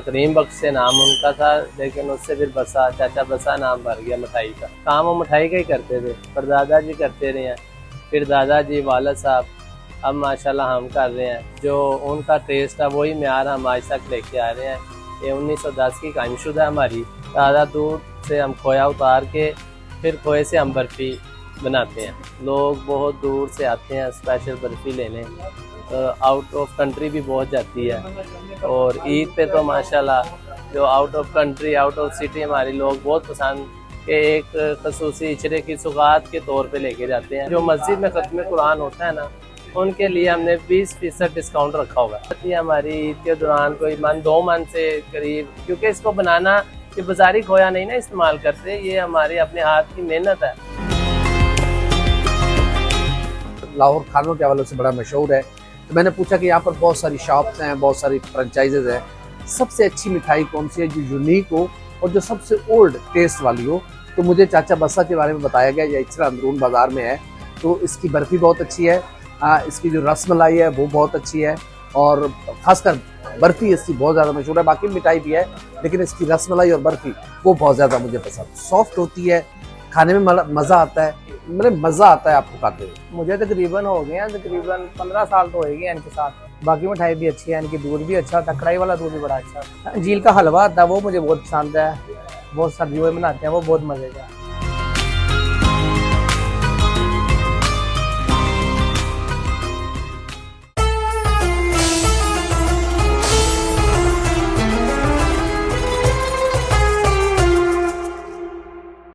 करीम बख्श से नाम उनका था, लेकिन उससे फिर बसा, चाचा बसा नाम भर गया मिठाई का। काम वो मिठाई का ही करते थे, पर दादाजी करते रहे हैं, फिर दादाजी वालद साहब, अब माशाल्लाह हम कर रहे हैं। जो उनका टेस्ट है वही म्यार हम आज तक लेके आ रहे हैं। ये 1910 की कायमशुदा हमारी। ताज़ा दूध से हम खोया उतार के फिर खोए से हम बर्फ़ी बनाते हैं। लोग बहुत दूर से आते हैं स्पेशल बर्फ़ी लेने, आउट ऑफ कंट्री भी बहुत जाती है। और ईद पे तो माशाल्लाह जो out of country, out of city हमारे लोग बहुत पसंद के एक खसूसी इचरे की सौगात के तौर पे लेके जाते हैं। जो मस्जिद में ख़त्म कुरान होता है ना, उनके लिए हमने 20% डिस्काउंट रखा होगा। ये हमारी ईद के दौरान कोई 2 मन से करीब, क्योंकि इसको बनाना ये बाजारी खोया नहीं ना इस्तेमाल करते, ये हमारे अपने हाथ की मेहनत है। लाहौर खानों के हवाले से बड़ा मशहूर है, तो मैंने पूछा कि यहाँ पर बहुत सारी शॉप्स हैं, बहुत सारी फ्रेंचाइजेज हैं, सबसे अच्छी मिठाई कौन सी है जो यूनिक हो और जो सबसे ओल्ड टेस्ट वाली हो। तो मुझे चाचा बसा के बारे में बताया गया, यह इचरा अंदरून बाज़ार में है। तो इसकी बर्फ़ी बहुत अच्छी है, इसकी जो रसमलाई है वो बहुत अच्छी है, और ख़ासकर बर्फ़ी इसकी बहुत ज़्यादा मशहूर है। बाकी मिठाई भी है, लेकिन इसकी रसमलाई और बर्फ़ी वो बहुत ज़्यादा मुझे पसंद। सॉफ्ट होती है, खाने में मज़ा आता है, मतलब मज़ा आता है आपको खाते हुए। मुझे तकरीबन हो गए हैं, तकरीबन 15 साल तो हो गए हैं इनके साथ। बाकी मिठाई भी अच्छी है, इनकी दूध भी अच्छा था, कढ़ाई वाला दूध भी बड़ा अच्छा। झील का हलवा आता है वो मुझे बहुत पसंद है, बहुत सर्दियों में बनाते हैं, वो बहुत मज़े का।